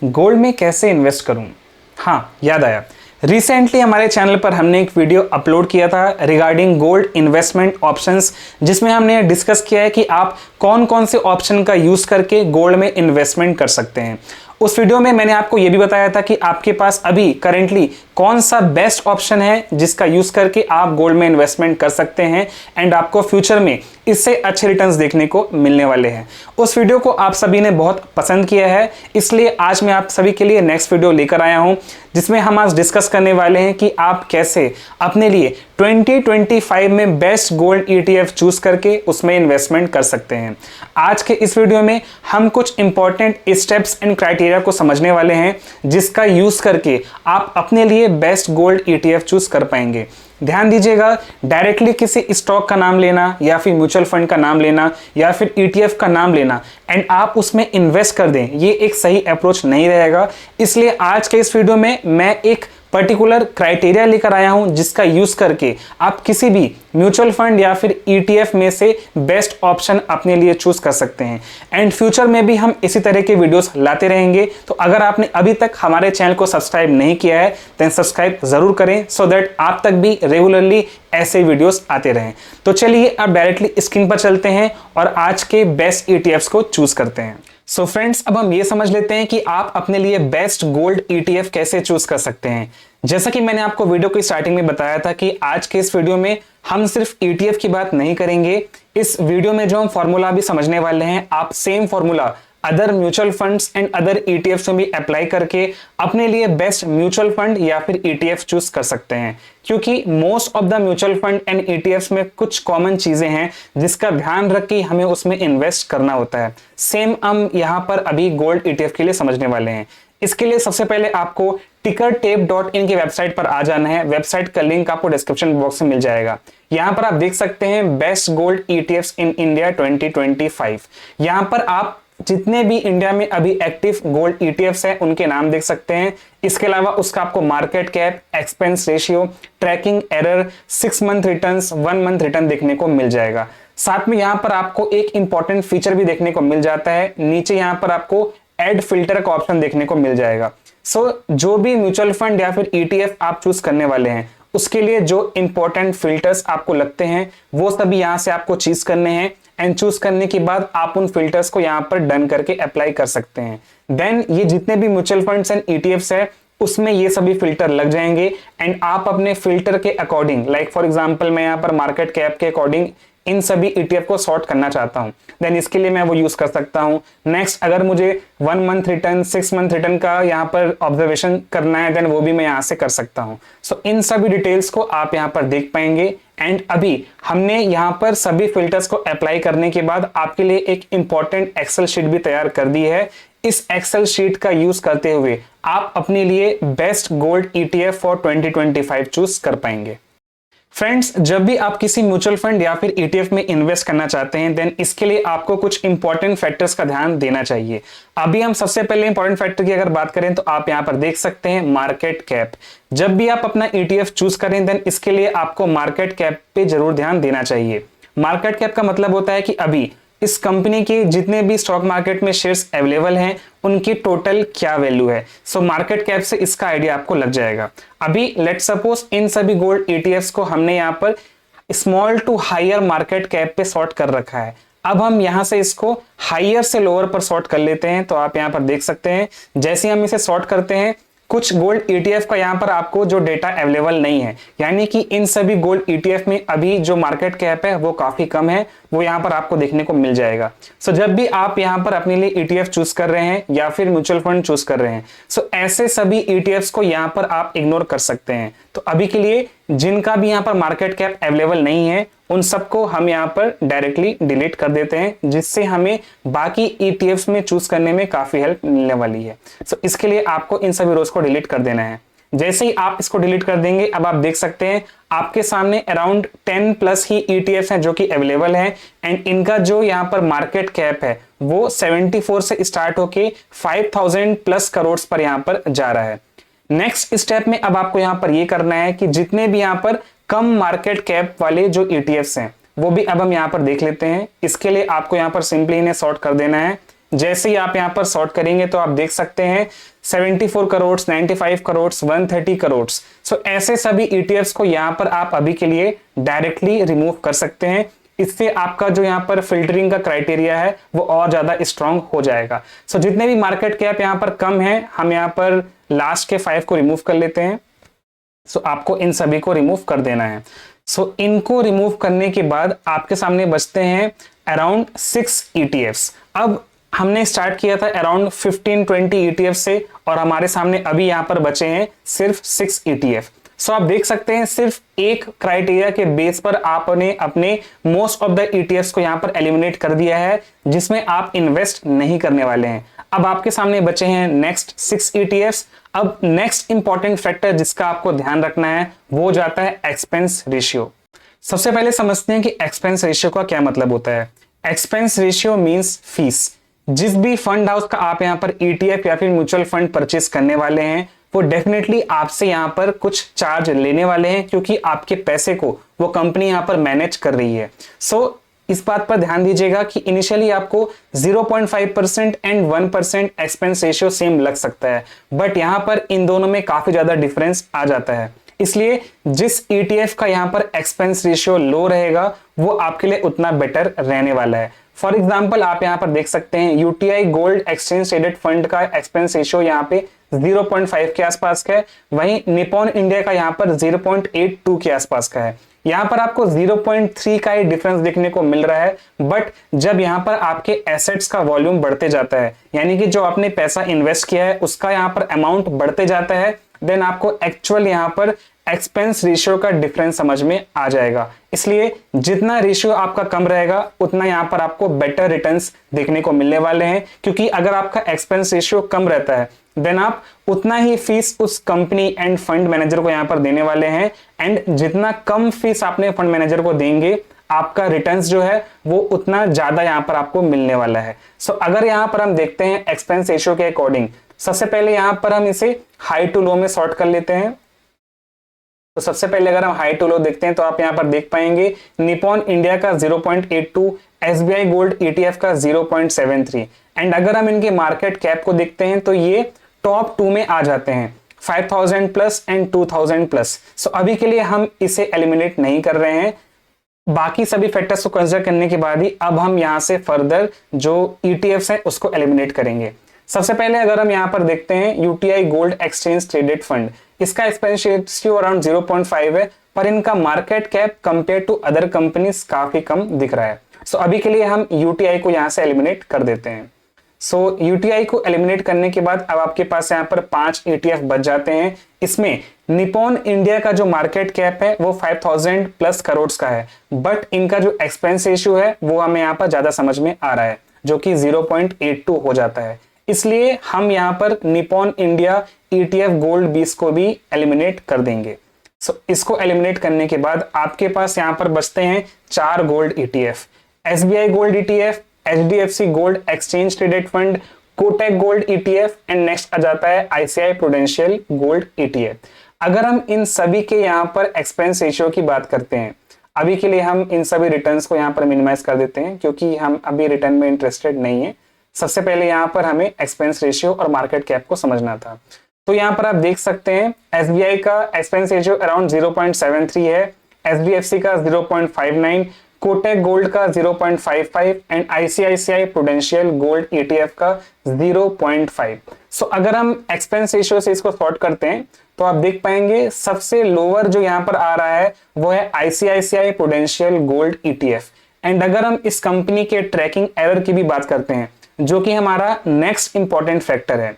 Gold में कैसे invest करूं? हाँ, याद आया। रिसेंटली हमारे चैनल पर हमने एक वीडियो अपलोड किया था रिगार्डिंग गोल्ड इन्वेस्टमेंट ऑप्शंस, जिसमें हमने डिस्कस किया है कि आप कौन कौन से ऑप्शन का यूज करके गोल्ड में इन्वेस्टमेंट कर सकते हैं। उस वीडियो में मैंने आपको यह भी बताया था कि आपके पास अभी करेंटली कौन सा बेस्ट ऑप्शन है जिसका यूज करके आप गोल्ड में इन्वेस्टमेंट कर सकते हैं एंड आपको फ्यूचर में इससे अच्छे रिटर्न्स देखने को मिलने वाले हैं। उस वीडियो को आप सभी ने बहुत पसंद किया है, इसलिए आज मैं आप सभी के लिए नेक्स्ट वीडियो लेकर आया हूं, जिसमें हम आज डिस्कस करने वाले हैं कि आप कैसे अपने लिए 2025 में बेस्ट गोल्ड ETF चूज करके उसमें इन्वेस्टमेंट कर सकते हैं। आज के इस वीडियो में हम कुछ इंपॉर्टेंट स्टेप्स एंड क्राइटेरिया को समझने वाले हैं, जिसका यूज करके आप अपने लिए बेस्ट गोल्ड ETF चूज कर पाएंगे। ध्यान दीजिएगा, डायरेक्टली किसी स्टॉक का नाम लेना या फिर म्यूचुअल फंड का नाम लेना या फिर ETF का नाम लेना एंड आप उसमें इन्वेस्ट कर दें, ये एक सही अप्रोच नहीं रहेगा। इसलिए आज के इस वीडियो में मैं एक पर्टिकुलर क्राइटेरिया लेकर आया हूं, जिसका यूज करके आप किसी भी म्यूचुअल फंड या फिर ETF में से बेस्ट ऑप्शन अपने लिए चूज कर सकते हैं। एंड फ्यूचर में भी हम इसी तरह के वीडियोस लाते रहेंगे। तो अगर आपने अभी तक हमारे चैनल को सब्सक्राइब नहीं किया है तो सब्सक्राइब जरूर करें, सो दैट आप तक भी रेगुलरली ऐसे वीडियोस आते रहें। तो चलिए अब डायरेक्टली स्क्रीन पर चलते हैं और आज के बेस्ट ETFs को चूज करते हैं। सो फ्रेंड्स, अब हम ये समझ लेते हैं कि आप अपने लिए बेस्ट गोल्ड ETF कैसे चूज कर सकते हैं। जैसा कि मैंने आपको वीडियो की स्टार्टिंग में बताया था कि आज के इस वीडियो में हम सिर्फ ETF की बात नहीं करेंगे। इस वीडियो में जो हम फॉर्मूला भी समझने वाले हैं, आप same formula other mutual funds and other ETFs में भी अप्लाई करके अपने लिए बेस्ट म्यूचुअल फंड या फिर ETF चूज कर सकते हैं। क्योंकि most of the mutual fund and ETFs में कुछ कॉमन चीजें हैं जिसका ध्यान रख के हमें उसमें इन्वेस्ट करना होता है। सेम हम यहाँ पर अभी गोल्ड ETF के लिए समझने वाले हैं। इसके लिए सबसे पहले आपको tickertape.in की वेबसाइट पर आ जाना है। वेबसाइट का लिंक आपको डिस्क्रिप्शन बॉक्स में मिल जाएगा। यहाँ पर आप देख सकते हैं best gold ETFs in India 2025। यहाँ पर आप जितने भी इंडिया में अभी एक्टिव गोल्ड ETFs हैं उनके नाम देख सकते हैं। इसके अलावा उसका आपको market cap, expense ratio, tracking error, 6 month returns, 1 month return देखने को मिल जाएगा। साथ में यहाँ पर आपको एक इंपॉर्टेंट फीचर भी देखने को मिल जाता है। नीचे यहाँ पर आपको एड फिल्टर का ऑप्शन देखने को मिल जाएगा। जो भी म्यूचुअल फंड या फिर ETF आप चूज करने वाले हैं, उसके लिए जो इंपॉर्टेंट फिल्टर्स आपको लगते हैं वो सभी यहाँ से आपको चूज करने हैं। एंड चूज करने के बाद आप उन फिल्टर्स को यहाँ पर डन करके अप्लाई कर सकते हैं। देन ये जितने भी म्यूचुअल फंड्स एंड ETFs है उसमें ये सभी फिल्टर लग जाएंगे एंड आप अपने फिल्टर के अकॉर्डिंग, लाइक फॉर एग्जांपल मैं यहाँ पर मार्केट कैप के अकॉर्डिंग इन सभी ETF को सॉर्ट करना चाहता हूं, देन इसके लिए मैं वो यूज कर सकता हूं। नेक्स्ट, अगर मुझे 1 मंथ रिटर्न, 6 मंथ रिटर्न का यहाँ पर ऑब्जर्वेशन करना है, देन वो भी मैं यहाँ से कर सकता हूं। सो इन सभी डिटेल्स को आप यहाँ पर देख पाएंगे। एंड अभी हमने यहाँ पर सभी फिल्टर्स को अप्लाई करने के बाद आपके लिए एक इंपॉर्टेंट एक्सेल शीट भी तैयार कर दी है। इस एक्सेल शीट का यूज करते हुए आप अपने लिए best gold ETF for 2025 choose कर पाएंगे। फ्रेंड्स, जब भी आप किसी म्यूचुअल फंड या फिर ETF में इन्वेस्ट करना चाहते हैं, देन इसके लिए आपको कुछ इंपॉर्टेंट फैक्टर्स का ध्यान देना चाहिए। अभी हम सबसे पहले इंपॉर्टेंट फैक्टर की अगर बात करें तो आप यहां पर देख सकते हैं मार्केट कैप। जब भी आप अपना ETF चूज करें, देन इसके लिए आपको मार्केट कैप पे जरूर ध्यान देना चाहिए। मार्केट कैप का मतलब होता है कि अभी इस कंपनी के जितने भी स्टॉक मार्केट में शेयर्स अवेलेबल हैं उनकी टोटल क्या वैल्यू है। सो मार्केट कैप से इसका आइडिया आपको लग जाएगा। अभी लेट सपोज इन सभी गोल्ड ETFs को हमने यहाँ पर small to higher market cap पे सॉर्ट कर रखा है। अब हम यहाँ से इसको हायर से लोअर पर सॉर्ट कर लेते हैं। तो आप यहाँ पर देख सकते हैं जैसे हम इसे सॉर्ट करते हैं, कुछ गोल्ड ETF का यहाँ पर आपको जो डेटा अवेलेबल नहीं है, यानी कि इन सभी गोल्ड ETF में अभी जो मार्केट कैप है वो काफी कम है, वो यहाँ पर आपको देखने को मिल जाएगा। सो जब भी आप यहाँ पर अपने लिए ETF चूज कर रहे हैं या फिर म्यूचुअल फंड चूज कर रहे हैं, सो ऐसे सभी ETFs को यहाँ पर आप इग्नोर कर सकते हैं। तो अभी के लिए जिनका भी यहाँ पर मार्केट कैप अवेलेबल नहीं है उन सबको हम यहाँ पर डायरेक्टली डिलीट कर देते हैं, जिससे हमें बाकी ETFs में चूज करने में काफी हेल्प मिलने वाली है। सो इसके लिए आपको इन सभी रोज को डिलीट कर देना है। जैसे ही आप इसको डिलीट कर देंगे, अब आप देख सकते हैं आपके सामने अराउंड 10 प्लस ही ETFs हैं जो कि अवेलेबल हैं एंड इनका जो यहाँ पर मार्केट कैप है वो 74 से स्टार्ट होके 5000 प्लस करोड़ पर यहाँ पर जा रहा है। नेक्स्ट स्टेप में अब आपको यहाँ पर ये करना है कि जितने भी यहाँ पर कम मार्केट कैप वाले जो ETFs हैं वो भी अब हम यहाँ पर देख लेते हैं। इसके लिए आपको यहाँ पर सिंपली इन्हें सॉर्ट कर देना है। जैसे ही आप यहाँ पर सॉर्ट करेंगे तो आप देख सकते हैं 74 करोड़, 95 करोड़, 130 करोड़। सो ऐसे सभी ETFs को यहाँ पर आप अभी के लिए डायरेक्टली रिमूव कर सकते हैं। इससे आपका जो यहाँ पर फिल्टरिंग का क्राइटेरिया है वो और ज्यादा स्ट्रांग हो जाएगा। सो जितने भी मार्केट कैप यहाँ पर कम है, हम यहाँ पर लास्ट के 5 को रिमूव कर लेते हैं। सो आपको इन सभी को रिमूव कर देना है। सो इनको रिमूव करने के बाद आपके सामने बचते हैं अराउंड 6 ETFs। अब हमने स्टार्ट किया था अराउंड 15-20 ETF से, और हमारे सामने अभी यहां पर बचे हैं सिर्फ 6 ETF। सो आप देख सकते हैं सिर्फ एक क्राइटेरिया के बेस पर आपने अपने मोस्ट ऑफ द ETFs को यहां पर एलिमिनेट कर दिया है, जिसमें आप इन्वेस्ट नहीं करने वाले हैं। अब आपके सामने बचे हैं नेक्स्ट 6 ETFs। अब नेक्स्ट इंपॉर्टेंट फैक्टर जिसका आपको ध्यान रखना है वो जाता है एक्सपेंस रेशियो। सबसे पहले समझते हैं कि एक्सपेंस रेशियो का क्या मतलब होता है। Expense ratio means fees. जिस भी फंड हाउस का आप यहां पर ETF या फिर म्यूचुअल फंड परचेस करने वाले हैं, वो डेफिनेटली आपसे यहां पर कुछ चार्ज लेने वाले हैं, क्योंकि आपके पैसे को वो कंपनी यहां पर मैनेज कर रही है। सो इस बात पर ध्यान दीजिएगा कि इनिशियली आपको 0.5% एंड 1% एक्सपेंस रेशियो सेम लग सकता है, बट यहां पर इन दोनों में काफी ज्यादा डिफरेंस आ जाता है। इसलिए जिस ETF का यहां पर एक्सपेंस रेशियो लो रहेगा वो आपके लिए उतना बेटर रहने वाला है। फॉर एग्जाम्पल आप यहां पर देख सकते हैं UTI gold exchange traded fund का एक्सपेंस रेशियो यहां पे 0.5 के आसपास का है, वहीं निपॉन इंडिया का यहां पर 0.82 के आसपास का है। यहां पर आपको 0.3 का ही डिफरेंस देखने को मिल रहा है, बट जब यहां पर आपके एसेट्स का वॉल्यूम बढ़ते जाता है, यानी कि जो आपने पैसा इन्वेस्ट किया है उसका यहां पर अमाउंट बढ़ते जाता है, देन आपको एक्चुअल यहां पर एक्सपेंस रेशियो का डिफरेंस समझ में आ जाएगा। इसलिए जितना रेशियो आपका कम रहेगा उतना यहां पर आपको बेटर रिटर्न्स देखने को मिलने वाले हैं, क्योंकि अगर आपका एक्सपेंस रेशियो कम रहता है देन आप उतना ही फीस उस कंपनी एंड फंड मैनेजर को यहां पर देने वाले हैं, एंड जितना कम फीस आपने फंड मैनेजर को देंगे आपका रिटर्न्स जो है वो उतना ज्यादा यहां पर आपको मिलने वाला है। सो अगर यहां पर हम देखते हैं एक्सपेंस रेशियो के अकॉर्डिंग, सबसे पहले यहां पर हम इसे हाई टू लो में सॉर्ट कर लेते हैं। तो सबसे पहले अगर हम हाई टू लो देखते हैं तो आप यहां पर देख पाएंगे निपॉन इंडिया का 0.82, SBI गोल्ड ETF का 0.73, एंड अगर हम इनके मार्केट कैप को देखते हैं तो ये टॉप 2 में आ जाते हैं, 5000 प्लस एंड 2000 प्लस। सो अभी के लिए हम इसे एलिमिनेट नहीं कर रहे हैं। बाकी सभी फैक्टर्स को कंसीडर करने के बाद ही अब हम यहां से फर्दर जो ETFs हैं उसको एलिमिनेट करेंगे। सबसे पहले अगर हम यहां पर देखते हैं UTI gold exchange traded fund, इसका एक्सपेंस रेशियो अराउंड 0.5 है, पर इनका market cap compare to other companies काफी कम दिख रहा है। सो अभी के लिए हम UTI को यहां से एलिमिनेट कर देते हैं। सो UTI को एलिमिनेट करने के बाद अब आपके पास यहां पर 5 ETF बच जाते हैं। इसमें निपॉन इंडिया का जो मार्केट कैप है वो 5000 प्लस करोड़ का है, बट इनका जो एक्सपेंस रेशियो है वो हमें यहां पर ज्यादा समझ में आ रहा है, जो कि 0.82 हो जाता है। इसलिए हम यहां पर निपॉन इंडिया ETF गोल्ड 20 को भी एलिमिनेट कर देंगे। सो इसको एलिमिनेट करने के बाद आपके पास यहां पर बचते हैं 4 gold ETF, SBI gold ETF, HDFC gold exchange traded fund, Kotak gold ETF, and next आ जाता है ICICI प्रूडेंशियल गोल्ड ETF। अगर हम इन सभी के यहां पर एक्सपेंस रेशियो की बात करते हैं, अभी के लिए हम इन सभी रिटर्न्स को यहां पर मिनिमाइज कर देते हैं, क्योंकि हम अभी रिटर्न में इंटरेस्टेड नहीं है। सबसे पहले यहां पर हमें एक्सपेंस रेशियो और मार्केट कैप को समझना था। तो यहां पर आप देख सकते हैं SBI का एक्सपेंस रेशियो अराउंड 0.73 है, HDFC का 0.59, कोटक गोल्ड का 0.55 and ICICI prudential gold ETF का 0.5। सो अगर हम एक्सपेंस रेशियो से इसको सॉर्ट करते हैं तो आप देख पाएंगे सबसे लोअर जो यहां पर आ रहा है वो है ICICI prudential gold ETF। And अगर हम इस कंपनी के ट्रैकिंग एरर की भी बात करते हैं, जो कि हमारा नेक्स्ट इंपॉर्टेंट फैक्टर है।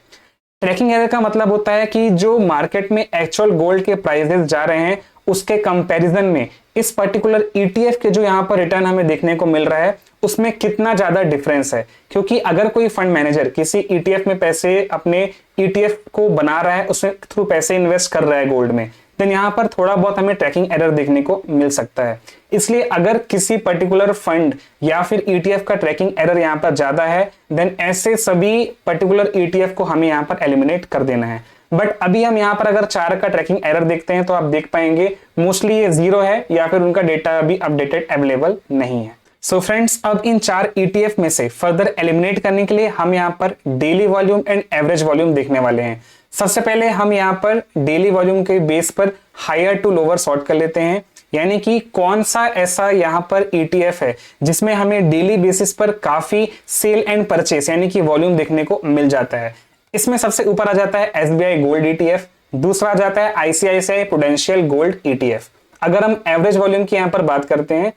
ट्रैकिंग एरर का मतलब होता है कि जो मार्केट में एक्चुअल गोल्ड के प्राइसेस जा रहे हैं उसके कंपैरिजन में इस पर्टिकुलर ETF के जो यहाँ पर रिटर्न हमें देखने को मिल रहा है उसमें कितना ज्यादा डिफरेंस है। क्योंकि अगर कोई फंड मैनेजर किसी ETF में पैसे अपने ETF को बना रहा है, उसमें थ्रू पैसे इन्वेस्ट कर रहा है गोल्ड में, देन यहाँ पर थोड़ा बहुत हमें ट्रैकिंग एरर देखने को मिल सकता है। इसलिए अगर किसी पर्टिकुलर फंड या फिर ETF का ट्रैकिंग एरर यहाँ पर ज्यादा है, देन ऐसे सभी पर्टिकुलर ETF को हमें यहाँ पर एलिमिनेट कर देना है। बट अभी हम यहाँ पर अगर 4 का ट्रैकिंग एरर देखते हैं तो आप देख पाएंगे मोस्टली ये 0 है या फिर उनका डेटा अभी अपडेटेड अवेलेबल नहीं है। सो फ्रेंड्स, अब इन 4 ETF में से फर्दर एलिमिनेट करने के लिए हम यहाँ पर daily volume and average volume देखने वाले हैं। सबसे पहले हम यहाँ पर डेली वॉल्यूम के बेस पर हायर टू लोअर सॉर्ट कर लेते हैं, यानी कि कौन सा ऐसा यहाँ पर ETF है जिसमें हमें डेली बेसिस पर काफी सेल एंड परचेस यानी कि वॉल्यूम देखने को मिल जाता है। इसमें सबसे ऊपर आ जाता है SBI गोल्ड ETF, दूसरा आ जाता है ICICI प्रूडेंशियल गोल्ड ETF। अगर हम एवरेज वॉल्यूम की यहाँ पर बात करते हैं,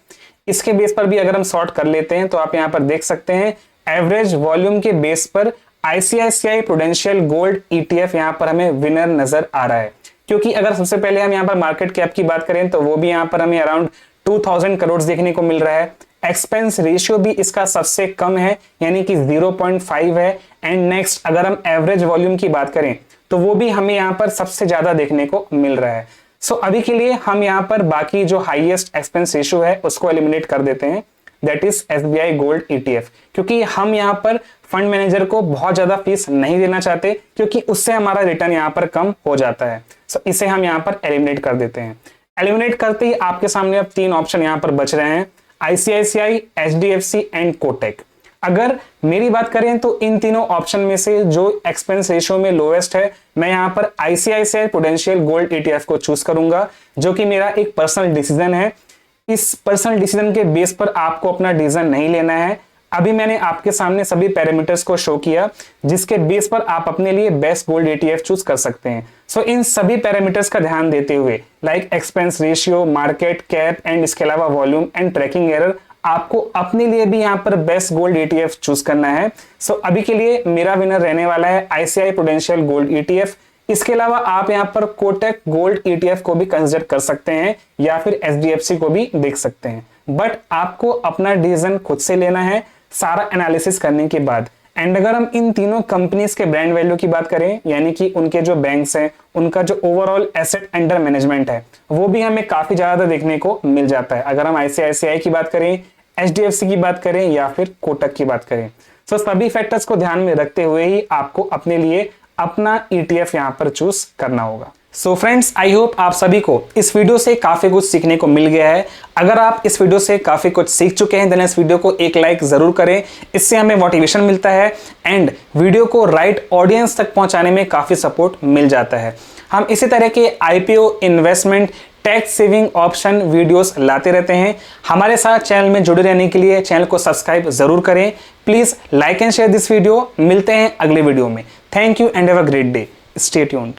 इसके बेस पर भी अगर हम सॉर्ट कर लेते हैं तो आप यहाँ पर देख सकते हैं एवरेज वॉल्यूम के बेस पर ICICI प्रूडेंशियल गोल्ड ETF यहाँ पर हमें विनर नजर आ रहा है, क्योंकि अगर सबसे पहले हम यहाँ पर मार्केट कैप की बात करें तो वो भी यहाँ पर हमें अराउंड 2000 करोड़ देखने को मिल रहा है। एक्सपेंस रेशियो भी इसका सबसे कम है, यानी कि 0.5 है। एंड नेक्स्ट अगर हम एवरेज वॉल्यूम की बात करें तो वो भी हमें यहाँ पर सबसे ज्यादा देखने को मिल रहा है। सो अभी के लिए हम यहाँ पर बाकी जो हाईएस्ट एक्सपेंस रेशियो है उसको एलिमिनेट कर देते हैं, that is SBI gold ETF, क्योंकि हम यहाँ पर फंड मैनेजर को बहुत ज्यादा फीस नहीं देना चाहते, क्योंकि उससे हमारा रिटर्न यहाँ पर कम हो जाता है। सो इसे हम यहाँ पर एलिमिनेट कर देते हैं। एलिमिनेट करते ही आपके सामने अब 3 ऑप्शन यहाँ पर बच रहे हैं, ICICI, HDFC एंड कोटक। अगर मेरी बात करें तो इन तीनों ऑप्शन में से जो एक्सपेंस रेशियो में लोएस्ट है, मैं यहाँ पर ICICI प्रूडेंशियल गोल्ड ETF को चूज करूंगा, जो कि मेरा एक पर्सनल डिसीजन है। इस पर्सनल डिसीजन के बेस पर आपको अपना डिसीजन नहीं लेना है। अभी मैंने आपके सामने सभी पैरामीटर्स को शो किया जिसके बेस पर आप अपने लिए बेस्ट गोल्ड ETF चूज कर सकते हैं। सो इन सभी पैरामीटर्स का ध्यान देते हुए like expense ratio, market cap and इसके अलावा वॉल्यूम एंड ट्रैकिंग एरर, आपको अपने लिए भी यहाँ पर बेस्ट गोल्ड ETF चूज करना है। सो अभी के लिए मेरा विनर रहने वाला है ICICI प्रूडेंशियल गोल्ड ETF। इसके अलावा आप यहाँ पर कोटक गोल्ड ETF को भी कंसिडर कर सकते हैं या फिर HDFC को भी देख सकते हैं, बट आपको अपना डिसीजन खुद से लेना है सारा एनालिसिस करने के बाद। एंड अगर हम इन तीनों कंपनीज के ब्रांड वैल्यू की बात करें, यानी कि उनके जो बैंक्स हैं, उनका जो ओवरऑल एसेट अंडर मैनेजमेंट है, वो भी हमें काफी ज्यादा देखने को मिल जाता है। अगर हम ICICI की बात करें, HDFC की बात करें या फिर कोटक की बात करें, तो सभी फैक्टर्स को ध्यान में रखते हुए ही आपको अपने लिए अपना ETF यहाँ पर चूज करना होगा। सो फ्रेंड्स, आई होप आप सभी को इस वीडियो से काफी कुछ सीखने को मिल गया है। अगर आप इस वीडियो से काफी कुछ सीख चुके हैं देन इस वीडियो को एक लाइक जरूर करें, इससे हमें मोटिवेशन मिलता है एंड वीडियो को राइट ऑडियंस तक पहुंचाने में काफी सपोर्ट मिल जाता है। हम इसी तरह के IPO, investment, tax saving option videos लाते रहते हैं। हमारे साथ चैनल में जुड़े रहने के लिए चैनल को सब्सक्राइब जरूर करें। Please like and share this video. मिलते हैं अगले वीडियो में। Thank you and have a great day. Stay tuned.